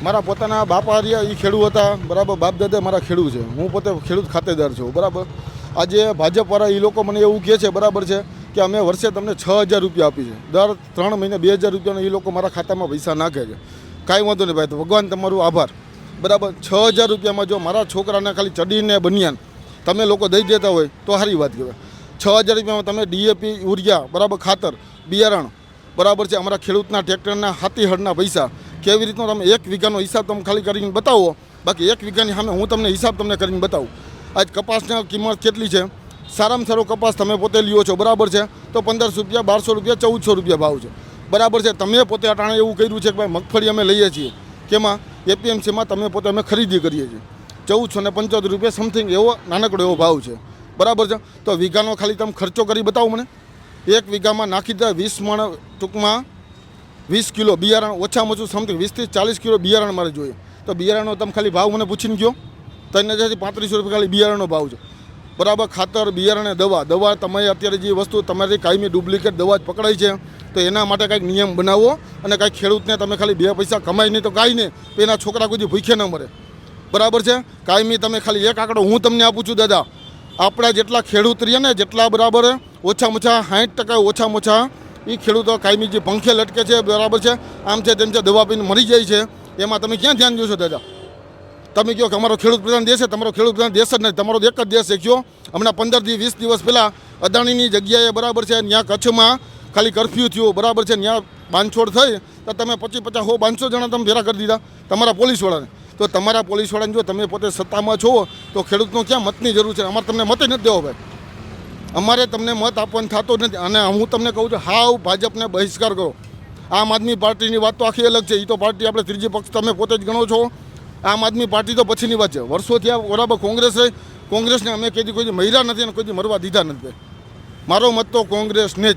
મારા પોતાના બાપા રહ્યા એ ખેડૂત હતા, બરાબર. બાપ દાદા મારા ખેડૂત છે, હું પોતે ખેડૂત ખાતેદાર છું, બરાબર. આજે ભાજપવાળા એ લોકો મને એવું કહે છે, બરાબર છે, કે અમે વર્ષે તમને 6,000 રૂપિયા આપી છે, દર 3 મહિને 2,000 રૂપિયાના એ લોકો મારા ખાતામાં પૈસા નાખે છે. કાંઈ વાંધો નહીં ભાઈ, તો ભગવાન તમારું આભાર, બરાબર. 6,000 રૂપિયામાં જો મારા છોકરાને ખાલી ચડીને બનિયાન તમે લોકો દઈ દેતા હોય તો સારી વાત કહેવાય. 6,000 રૂપિયામાં તમે ડીએપી, યુરિયા, બરાબર, ખાતર, બિયારણ, બરાબર છે, અમારા ખેડૂતના ટ્રેક્ટરના હાથીહળના પૈસા કેવી રીતનો તમે 1 વીઘાનો હિસાબ તમે ખાલી કરીને બતાવો. બાકી 1 વીઘાની સામે હું તમને હિસાબ તમને કરીને બતાવું. આજ કપાસની કિંમત કેટલી છે? સારામાં સારો કપાસ તમે પોતે લ્યો છો, બરાબર છે, તો 1,500 રૂપિયા, 1,200 રૂપિયા, 1,400 રૂપિયા ભાવ છે, બરાબર છે. તમે પોતે અટાણે એવું કર્યું છે કે ભાઈ મગફળી અમે લઈએ છીએ, કેમાં એપીએમસીમાં તમે પોતે અમે ખરીદી કરીએ છીએ, 1,475 રૂપિયા સમથિંગ એવો નાનકડો એવો ભાવ છે, બરાબર છે. તો વીઘાનો ખાલી તમે ખર્ચો કરી બતાવો મને. 1 વીઘામાં નાખી દે 20 મણ, ટૂંકમાં 20 કિલો બિયારણ, ઓછામાં ઓછું સમથિંગ 20 થી 40 કિલો બિયારણ મારે જોઈએ. તો બિયારણનો તમે ખાલી ભાવ મને પૂછીને કહો. 3,000 થી 3,500 રૂપિયા ખાલી બિયારણનો ભાવ છે, બરાબર. ખાતર, બિયારણ, દવા તમે અત્યારે જે વસ્તુ તમારી કાયમી ડુપ્લિકેટ દવા જ પકડાય છે, તો એના માટે કાંઈક નિયમ બનાવો અને કાંઈક ખેડૂતને તમે ખાલી 2 પૈસા કમાય નહીં તો કાંઈ નહીં, તો એના છોકરા કોઈ ભૂખે ન મરે, બરાબર છે. કાયમી તમે ખાલી એક આંકડો હું તમને આપું છું દાદા, આપણા જેટલા ખેડૂત રહ્યા ને જેટલા, બરાબર, ઓછામાં ઓછા 60% ઓછામાં ઓછા એ ખેડૂતો કાયમી જે પંખે લટકે છે, બરાબર છે, આમ છે તેમ છે, દવા પીને મરી જાય છે. એમાં તમે ક્યાં ધ્યાન દો છો દાદા? તમે કહો કે અમારો ખેડૂત પ્રધાન દેશ છે, તમારો ખેડૂત પ્રધાન દેશ જ નથી, તમારો એક જ દેશ છે. કહો હમણાં 15 થી 20 દિવસ પહેલાં અદાણીની જગ્યાએ, બરાબર છે, ત્યાં કચ્છમાં ખાલી કરફ્યુ થયું, બરાબર છે, ત્યાં બાંધછોડ થઈ તો તમે 25-50 500 જણા તમે ભેરા કરી દીધા તમારા પોલીસવાળાને. તો તમારા પોલીસવાળાને જો તમે પોતે સત્તામાં છો તો ખેડૂતનો ક્યાં મતની જરૂર છે? અમારે તમને મત નથી દેવો ભાઈ, અમારે તમને મત આપવાનો થતો જ નથી. અને હું તમને કહું છું, હાવ ભાજપને બહિષ્કાર કરો. આમ આદમી પાર્ટીની વાત તો આખી અલગ છે, એ તો પાર્ટી આપણે ત્રીજી પક્ષ તમે પોતે જ ગણો છો. આમ આદમી પાર્ટી તો પછીની વાત છે. વર્ષોથી આ બરાબર કોંગ્રેસને અમે કોઈ મર્યા નથી અને કોઈ મરવા દીધા નથી. મારો મત તો કોંગ્રેસને જ.